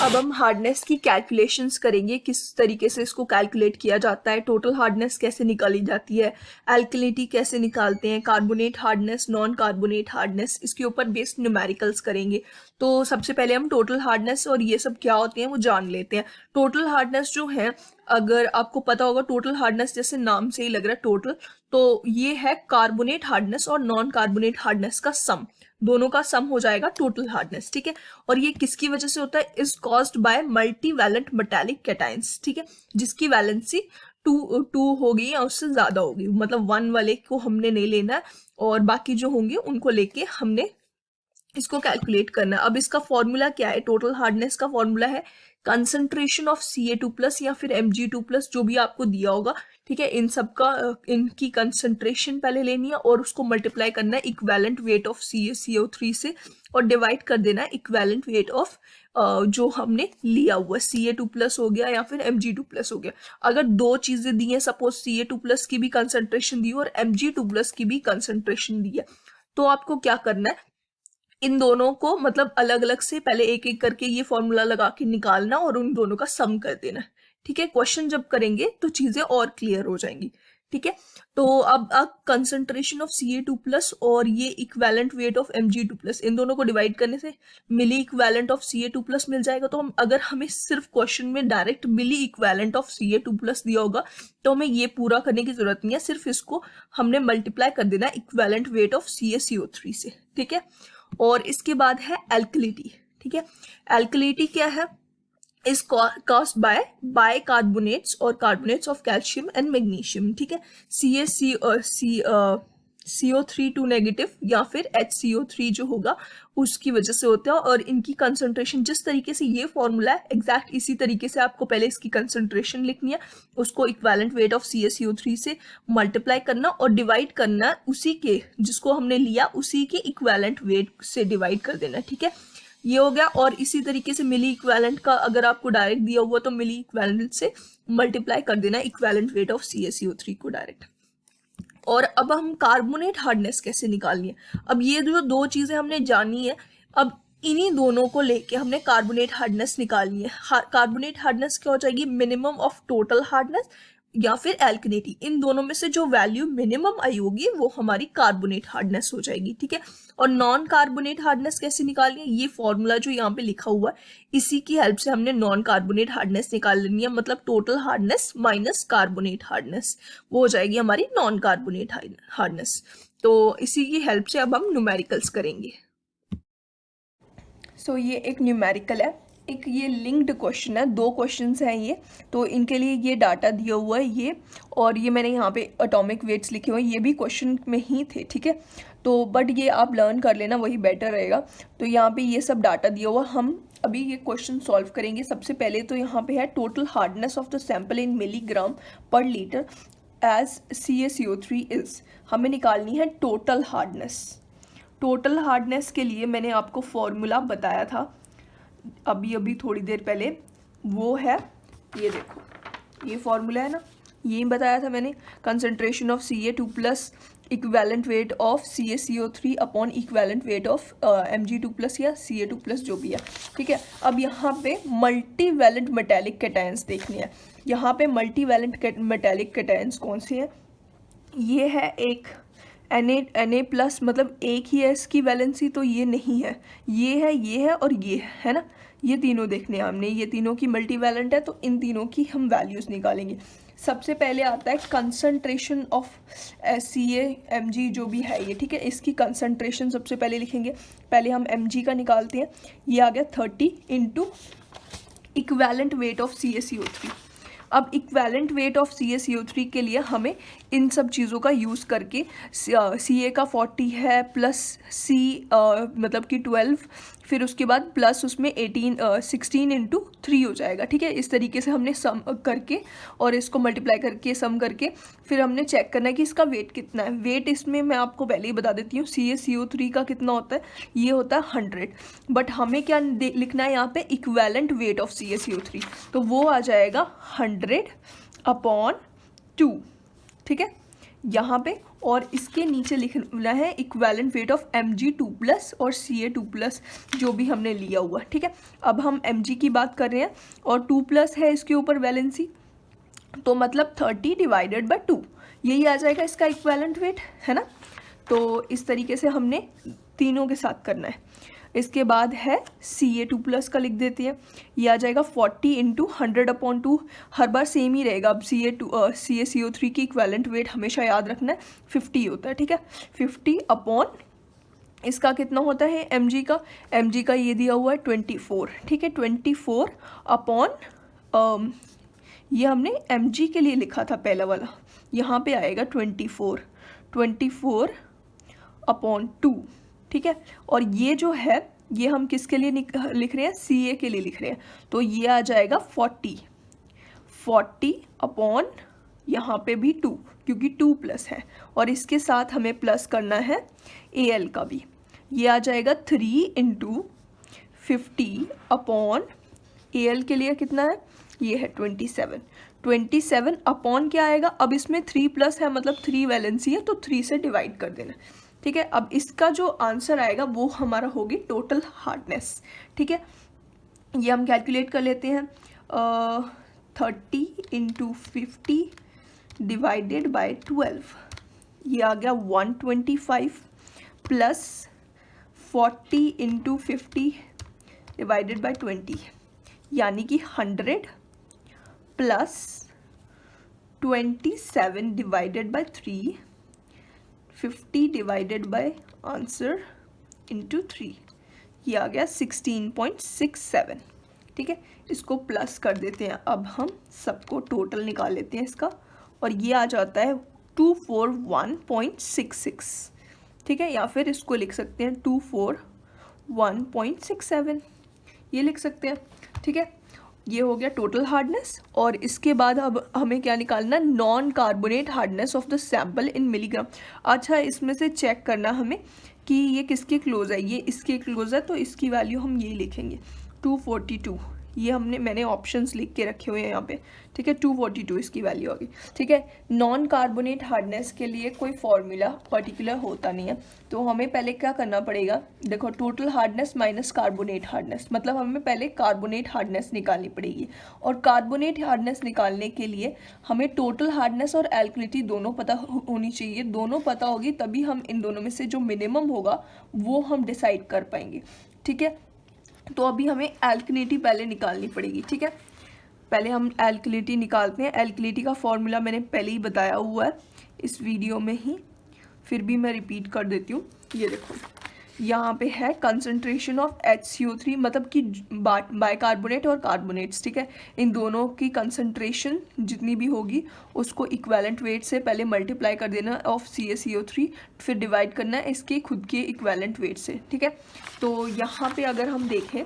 अब हम हार्डनेस की कैलकुलेशंस करेंगे, किस तरीके से इसको कैलकुलेट किया जाता है, टोटल हार्डनेस कैसे निकाली जाती है, एल्कलिनिटी कैसे निकालते हैं, carbonate hardness, non carbonate hardness, इसके ऊपर बेस्ड न्यूमेरिकल्स करेंगे। तो सबसे पहले हम टोटल हार्डनेस और ये सब क्या होते हैं वो जान लेते हैं। टोटल हार्डनेस जो है, अगर आपको पता होगा, टोटल हार्डनेस जैसे नाम से ही लग रहा है टोटल, तो ये है कार्बोनेट हार्डनेस और नॉन कार्बोनेट हार्डनेस का सम, दोनों का सम हो जाएगा टोटल हार्डनेस। ठीक है, और ये किसकी वजह से होता है? Is caused by multivalent metallic cations. ठीक है, जिसकी वैलेंसी टू होगी या उससे ज्यादा होगी, मतलब 1 वाले को हमने नहीं लेना है और बाकी जो होंगे उनको लेके हमने इसको कैलकुलेट करना है। अब इसका फॉर्मूला क्या है? टोटल हार्डनेस का फॉर्मूला है कंसंट्रेशन ऑफ Ca2+ या फिर Mg2+, जो भी आपको दिया होगा। ठीक है, इन सब का इनकी कंसंट्रेशन पहले लेनी है और उसको मल्टीप्लाई करना है इक्विवेलेंट वेट ऑफ CaCO3 से और डिवाइड कर देना है इक्विवेलेंट वेट ऑफ जो हमने लिया हुआ Ca2+ हो गया या फिर Mg2+ हो गया। अगर दो चीजें दी हैं, सपोज Ca2+ की भी कंसंट्रेशन दी है और Mg2+ की भी कंसंट्रेशन दी है, तो आपको क्या करना है? इन दोनों को मतलब अलग अलग से पहले एक एक करके ये फॉर्मूला लगा के निकालना और उन दोनों का सम कर देना। ठीक है, क्वेश्चन जब करेंगे तो चीजें और क्लियर हो जाएंगी। ठीक है, तो अब कंसंट्रेशन ऑफ Ca2+ और ये इक्विवेलेंट वेट ऑफ Mg2+, इन दोनों को डिवाइड करने से मिली इक्विवेलेंट ऑफ Ca2+ मिल जाएगा। तो हम अगर हमें सिर्फ क्वेश्चन में direct milli equivalent of Ca2+ दिया होगा तो हमें ये पूरा करने की जरूरत नहीं है, सिर्फ इसको हमने मल्टीप्लाई कर देना इक्विवेलेंट वेट ऑफ CaCO3 से। ठीक है, और इसके बाद है एल्कलिटी। ठीक है, एल्कलिटी क्या है? इज कॉस्ड बाय बाइकार्बोनेट्स और carbonates of calcium and magnesium. ठीक है, CO3 नेगेटिव या फिर HCO3 जो होगा उसकी वजह से होता है, और इनकी कंसंट्रेशन जिस तरीके से ये फॉर्मूला है एग्जैक्ट इसी तरीके से आपको पहले इसकी कंसंट्रेशन लिखनी है, उसको इक्विवेलेंट वेट ऑफ CaCO3 से मल्टीप्लाई करना और डिवाइड करना उसी के, जिसको हमने लिया उसी के इक्विवेलेंट वेट से डिवाइड कर देना। ठीक है, ये हो गया। और इसी तरीके से मिली इक्विवेलेंट का अगर आपको डायरेक्ट दिया हुआ तो मिली इक्विवेलेंट से मल्टीप्लाई कर देना इक्विवेलेंट वेट ऑफ CaCO3 को डायरेक्ट। और अब हम कार्बोनेट हार्डनेस कैसे निकालनी है? अब ये जो दो चीजें हमने जानी है, अब इन्हीं दोनों को लेके हमने कार्बोनेट हार्डनेस निकालनी है। कार्बोनेट हार्डनेस क्या हो जाएगी? मिनिमम ऑफ टोटल हार्डनेस या फिर एल्कनिटी, इन दोनों में से जो वैल्यू मिनिमम आई होगी वो हमारी कार्बोनेट हार्डनेस हो जाएगी। ठीक है, और नॉन कार्बोनेट हार्डनेस कैसे निकालनी है? ये फॉर्मूला जो यहाँ पे लिखा हुआ है इसी की हेल्प से हमने नॉन कार्बोनेट हार्डनेस निकाल लेनी है, मतलब total hardness minus carbonate hardness, वो हो जाएगी हमारी नॉन कार्बोनेट हार्डनेस। तो इसी की हेल्प से अब हम न्यूमेरिकल्स करेंगे। सो ये एक न्यूमेरिकल है, एक ये लिंक्ड क्वेश्चन है, दो क्वेश्चंस हैं ये, तो इनके लिए ये डाटा दिया हुआ है ये, और ये मैंने यहाँ पे एटॉमिक वेट्स लिखे हुए हैं, ये भी क्वेश्चन में ही थे। ठीक है, तो बट ये आप लर्न कर लेना, वही बेटर रहेगा। तो यहाँ पे ये सब डाटा दिया हुआ, हम अभी ये क्वेश्चन सॉल्व करेंगे। सबसे पहले तो यहाँ पे है total hardness of the sample in milligram per litre as CaCO3 is. हमें निकालनी है टोटल हार्डनेस। टोटल हार्डनेस के लिए मैंने आपको फॉर्मूला बताया था अभी अभी थोड़ी देर पहले, वो है ये देखो, ये फॉर्मूला है ना, ये बताया था मैंने, concentration of Ca2+ equivalent weight of CaCO3 upon equivalent weight of Mg2+ या Ca2+ जो भी है। ठीक है, अब यहाँ पे मल्टी वैलेंट मेटालिक कैटायंस देखने हैं। यहाँ पे मल्टी वैलेंट मेटालिक कैटायंस कौन से हैं? ये है एक Na+, मतलब एक ही है इसकी वैलेंसी, तो ये नहीं है, ये है और ये है ना, ये तीनों देखने हैं हमने, ये तीनों की मल्टी वैलेंट है, तो इन तीनों की हम वैल्यूज निकालेंगे। सबसे पहले आता है कंसंट्रेशन ऑफ Ca Mg जो भी है ये। ठीक है, इसकी कंसंट्रेशन सबसे पहले लिखेंगे, पहले हम Mg का निकालते हैं, ये आ गया 30 into equivalent weight of CaCO3। अब इक्विवेलेंट वेट ऑफ CaCO3 के लिए हमें इन सब चीज़ों का यूज़ करके Ca का 40 है प्लस C मतलब कि 12, फिर उसके बाद प्लस उसमें 16 इंटू 3 हो जाएगा। ठीक है, इस तरीके से हमने सम करके और इसको मल्टीप्लाई करके सम करके फिर हमने चेक करना है कि इसका वेट कितना है। वेट इसमें मैं आपको पहले ही बता देती हूँ, CaCO3 का कितना होता है, ये होता है 100, बट हमें क्या लिखना है यहाँ पे? इक्विवेलेंट वेट ऑफ CaCO3, तो वो आ जाएगा 100/2। ठीक है, यहाँ पे और इसके नीचे लिखना है इक्विवेलेंट वेट ऑफ Mg2+ और Ca2+ जो भी हमने लिया हुआ, ठीक है। अब हम Mg की बात कर रहे हैं और 2+ है इसके ऊपर वैलेंसी, तो मतलब 30 डिवाइडेड बाय 2 यही आ जाएगा इसका इक्विवेलेंट वेट, है ना। तो इस तरीके से हमने तीनों के साथ करना है। इसके बाद है Ca2+ का लिख देते हैं, ये आ जाएगा 40 × 100/2, हर बार सेम ही रहेगा। अब CaCO3 की इक्विवेलेंट वेट हमेशा याद रखना है 50 होता है, ठीक है। 50 अपॉन इसका कितना होता है Mg का ये दिया हुआ है 24, ठीक है। 24 अपॉन ये हमने Mg के लिए लिखा था पहला वाला, यहाँ पे आएगा 24 अपॉन 2, ठीक है। और ये जो है ये हम किसके लिए लिख रहे हैं, Ca के लिए लिख रहे हैं, तो ये आ जाएगा 40 अपॉन यहाँ पे भी 2 क्योंकि 2+ है, और इसके साथ हमें प्लस करना है Al का भी, ये आ जाएगा 3 × 50 अपॉन Al के लिए कितना है, ये है 27 अपॉन क्या आएगा, अब इसमें 3+ है मतलब 3 वैलेंसी है तो 3 से डिवाइड कर देना, ठीक है। अब इसका जो आंसर आएगा वो हमारा होगी टोटल हार्डनेस, ठीक है। ये हम कैलकुलेट कर लेते हैं 30 × 50 डिवाइडेड बाय 12, ये आ गया 125 प्लस 40 × 50 डिवाइडेड बाय 20 यानी कि 100 plus 27 divided by 3, 50 divided by answer into 3, ये आ गया 16.67, ठीक है। इसको प्लस कर देते हैं, अब हम सबको टोटल निकाल लेते हैं इसका, और ये आ जाता है 241.66, ठीक है। या फिर इसको लिख सकते हैं 241.67, ये लिख सकते हैं, ठीक है। ये हो गया टोटल हार्डनेस। और इसके बाद अब हमें क्या निकालना, non carbonate hardness of the sample in milligram. अच्छा, इसमें से चेक करना हमें कि ये किसके क्लोज है, ये इसके क्लोज है, तो इसकी वैल्यू हम ये लिखेंगे 242, ये मैंने ऑप्शंस लिख के रखे हुए हैं यहाँ पे, ठीक है। 242 इसकी वैल्यू होगी, ठीक है। नॉन कार्बोनेट हार्डनेस के लिए कोई फॉर्मूला पर्टिकुलर होता नहीं है, तो हमें पहले क्या करना पड़ेगा, देखो total hardness minus carbonate hardness, मतलब हमें पहले कार्बोनेट हार्डनेस निकालनी पड़ेगी। और कार्बोनेट हार्डनेस निकालने के लिए हमें टोटल हार्डनेस और एल्कलिटी दोनों पता होनी चाहिए, दोनों पता होगी तभी हम इन दोनों में से जो मिनिमम होगा वो हम डिसाइड कर पाएंगे, ठीक है। तो अभी हमें एल्कलिटी पहले निकालनी पड़ेगी, ठीक है। पहले हम एल्कलिटी निकालते हैं। एल्कलिटी का फॉर्मूला मैंने पहले ही बताया हुआ है इस वीडियो में ही, फिर भी मैं रिपीट कर देती हूँ। ये देखो यहाँ पे है कंसंट्रेशन ऑफ HCO3, मतलब कि बाइकार्बोनेट और कार्बोनेट्स, ठीक है। इन दोनों की कंसंट्रेशन जितनी भी होगी उसको इक्विवेलेंट वेट से पहले मल्टीप्लाई कर देना ऑफ CaCO3, फिर डिवाइड करना है इसके खुद के इक्विवेलेंट वेट से, ठीक है। तो यहाँ पे अगर हम देखें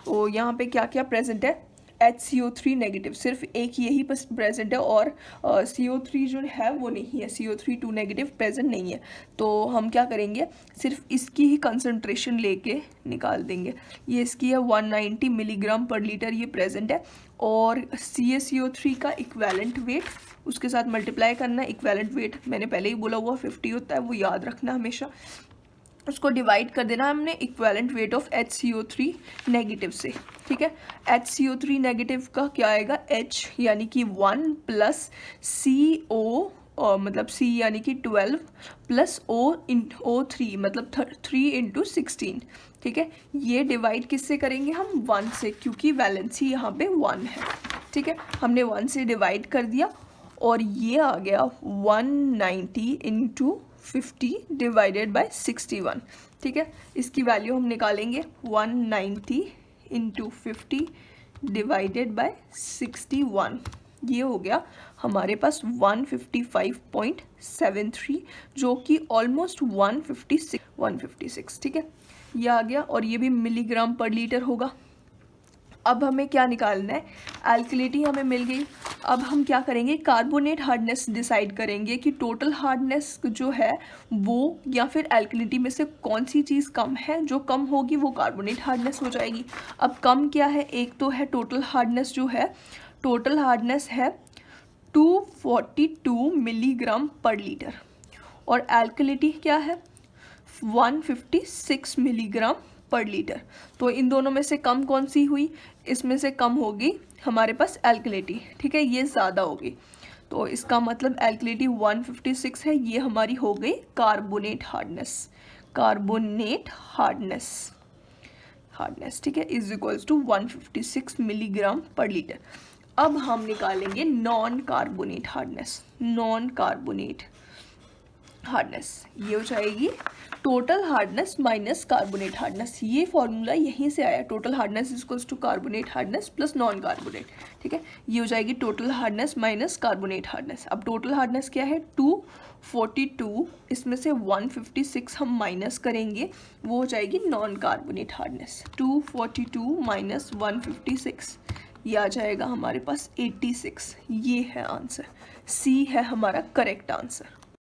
तो यहाँ पे क्या क्या प्रेजेंट है, HCO3 नेगेटिव सिर्फ एक यही प्रेजेंट है, और CO3 जो है वो नहीं है, CO3 नेगेटिव प्रेजेंट नहीं है। तो हम क्या करेंगे, सिर्फ इसकी ही कंसंट्रेशन लेके निकाल देंगे। ये इसकी है 190 मिलीग्राम पर लीटर, ये प्रेजेंट है। और CaCO3 का इक्विवेलेंट वेट उसके साथ मल्टीप्लाई करना है। इक्विवेलेंट वेट मैंने पहले ही बोला हुआ 50 होता है, वो याद रखना हमेशा। उसको डिवाइड कर देना हमने equivalent weight of HCO3 negative से, ठीक है। HCO3 नेगेटिव का क्या आएगा, H यानी कि 1 प्लस CO मतलब C यानी कि 12 प्लस O3 मतलब 3 × 16, ठीक है। ये डिवाइड किससे करेंगे हम, 1 से, क्योंकि वैलेंसी यहाँ पे 1 है, ठीक है। हमने 1 से डिवाइड कर दिया और ये आ गया 190 × 50 डिवाइडेड बाय 61, ठीक है। इसकी वैल्यू हम निकालेंगे 190 × 50 डिवाइडेड बाय 61, ये हो गया हमारे पास 155.73, जो कि ऑलमोस्ट 156, ठीक है। ये आ गया, और ये भी मिलीग्राम पर लीटर होगा। अब हमें क्या निकालना है, एल्कलिटी हमें मिल गई। अब हम क्या करेंगे, कार्बोनेट हार्डनेस डिसाइड करेंगे कि टोटल हार्डनेस जो है वो या फिर एल्कलिटी में से कौन सी चीज़ कम है, जो कम होगी वो कार्बोनेट हार्डनेस हो जाएगी। अब कम क्या है, एक तो है टोटल हार्डनेस, जो है टोटल हार्डनेस है 242 मिलीग्राम पर लीटर, और एल्कलिटी क्या है 156 मिलीग्राम पर लीटर। तो इन दोनों में से कम कौन सी हुई, इसमें से कम होगी हमारे पास एल्कलिटी, ठीक है, ये ज़्यादा होगी। तो इसका मतलब एल्कलिटी 156 है, ये हमारी हो गई कार्बोनेट हार्डनेस। कार्बोनेट हार्डनेस ठीक है is equals to 156 milligram per litre. अब हम निकालेंगे non carbonate hardness. Non carbonate hardness ये हो जाएगी total hardness minus carbonate hardness. ये फॉर्मूला यहीं से आया, total hardness is equals to carbonate hardness plus non carbonate, ठीक है। ये हो जाएगी total hardness minus carbonate hardness. अब टोटल हार्डनेस क्या है 242, इसमें से 156 हम माइनस करेंगे, वो हो जाएगी नॉन कार्बोनेट हार्डनेस। 242 माइनस 156 ये आ जाएगा हमारे पास 86। ये है आंसर, सी है हमारा करेक्ट आंसर।